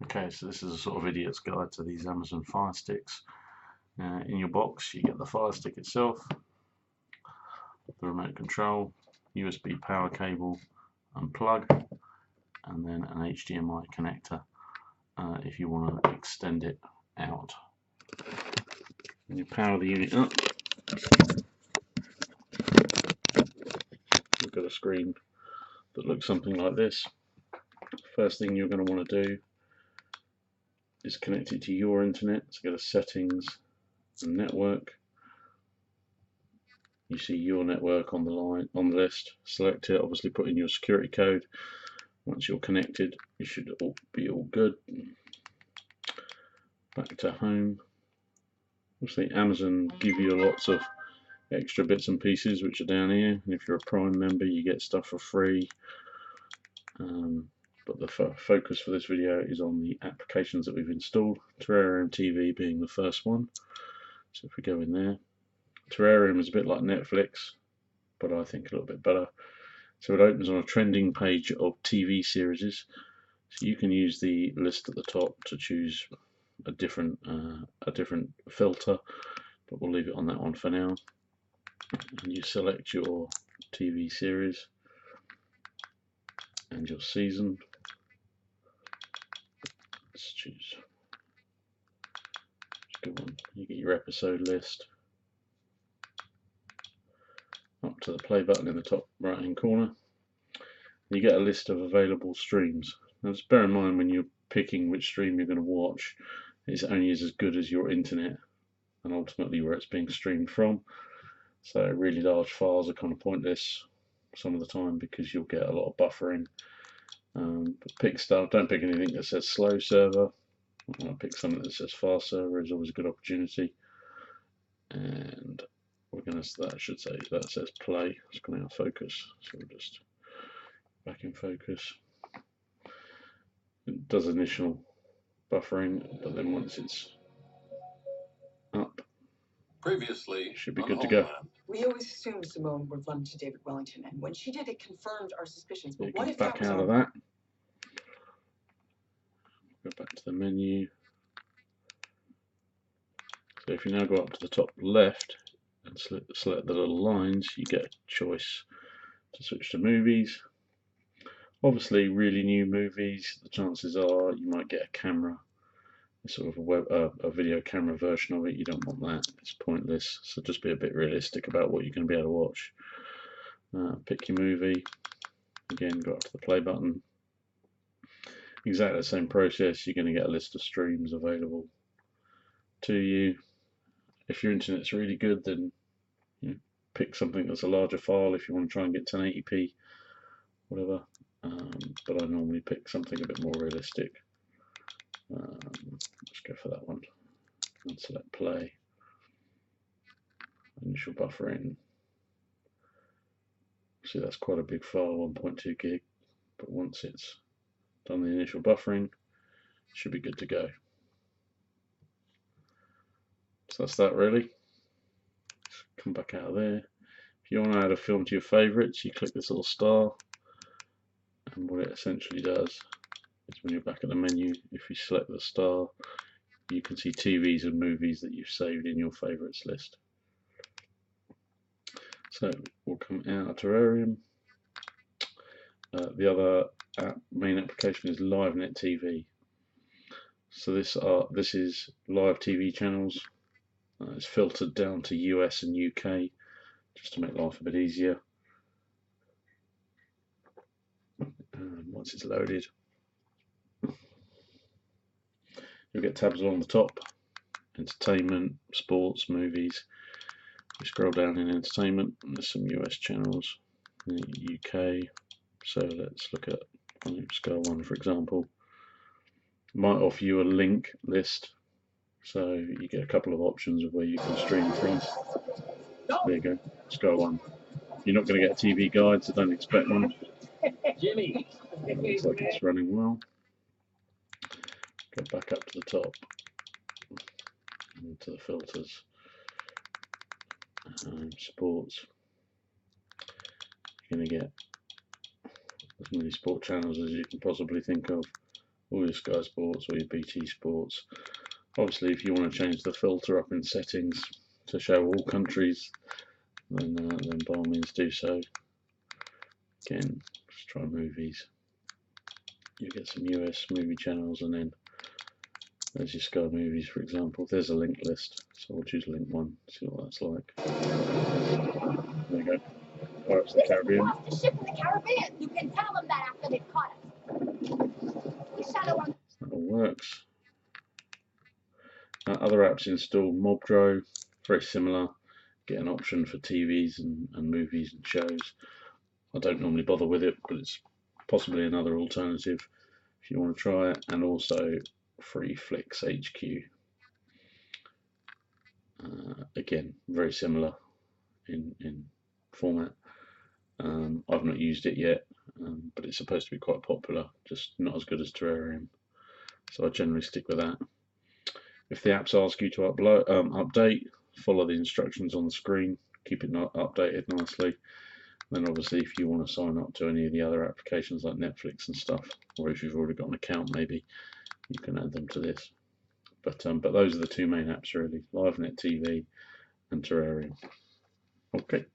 Okay, so this is a sort of idiot's guide to these Amazon Fire Sticks. In your box you get the Fire Stick itself, the remote control, USB power cable and plug, and then an HDMI connector if you want to extend it out. When you power the unit up, you've got a screen that looks something like this. First thing you're going to want to do is connect it to your internet. So go to settings and network. You see your network on the the list. Select it, obviously put in your security code. Once you're connected, you should be all good. Back to home. Obviously Amazon give you lots of extra bits and pieces which are down here, and if you're a Prime member you get stuff for free. But the focus for this video is on the applications that we've installed, Terrarium TV being the first one. So if we go in there, Terrarium is a bit like Netflix, but I think a little bit better. So it opens on a trending page of TV series. So you can use the list at the top to choose a different filter, but we'll leave it on that one for now. And you select your TV series and your season. Let's choose a good one. You get your episode list. Up to the play button in the top right hand corner. You get a list of available streams. Now just bear in mind when you're picking which stream you're going to watch, it's only as good as your internet and ultimately where it's being streamed from. So really large files are kind of pointless some of the time because you'll get a lot of buffering. But pick stuff, don't pick anything that says slow server. Pick something that says fast server, is always a good opportunity. And we're going to, that should say, that says play. It's coming out of focus, so we'll just back in focus. It does initial buffering, but then once it's up, previously should be good to go. We always assumed Simone would run to David Wellington, and when she did, it confirmed our suspicions. But what if back out of that? Go back to the menu. So if you now go up to the top left and select the little lines, you get a choice to switch to movies. Obviously, really new movies, the chances are you might get a camera, sort of a video camera version of it. You don't want that, it's pointless. So just be a bit realistic about what you're going to be able to watch. Pick your movie. Again, go up to the play button. Exactly the same process. You're going to get a list of streams available to you. If your internet's really good, then pick something that's a larger file if you want to try and get 1080p, whatever. But I normally pick something a bit more realistic. Let's go for that one and select play. Initial buffering. See, that's quite a big file, 1.2 gig, but once it's done the initial buffering, it should be good to go. So that's that really. Come back out of there. If you want to add a film to your favourites, you click this little star, and what it essentially does is when you're back at the menu, if you select the star, you can see TVs and movies that you've saved in your favourites list. So we'll come out of Terrarium. The other main application is LiveNet TV. So this is live TV channels. It's filtered down to US and UK just to make life a bit easier. Once it's loaded, you'll get tabs along the top: entertainment, sports, movies. You scroll down in entertainment, and there's some US channels, UK. So let's look at scale 1, for example. It might offer you a link list, so you get a couple of options of where you can stream from. There you go, scale 1. You're not going to get a TV guide, so don't expect one. Jimmy. Looks like it's running well. Go back up to the top and to the filters. Sports. You're going to get as many sport channels as you can possibly think of. all your Sky Sports, all your BT Sports. Obviously, if you want to change the filter up in settings to show all countries, then by all means do so. Again, just try movies. You get some US movie channels, and then there's your Sky Movies, for example. There's a link list, so we'll choose link 1, see what that's like. There you go. Pirates of the Caribbean. Lost a ship in the Caribbean. You can tell them that after they've caught us. We shadow on. That all works. Other apps installed, Mobdro, very similar. Get an option for TVs and movies and shows. I don't normally bother with it, but it's possibly another alternative if you want to try it. And also Free Flicks HQ. Again, very similar in format. I've not used it yet, but it's supposed to be quite popular, just not as good as Terrarium. So I generally stick with that. If the apps ask you to update, follow the instructions on the screen, keep it updated nicely. Then obviously if you want to sign up to any of the other applications like Netflix and stuff, or if you've already got an account maybe, you can add them to this. But those are the two main apps really, LiveNet TV and Terrarium. Okay.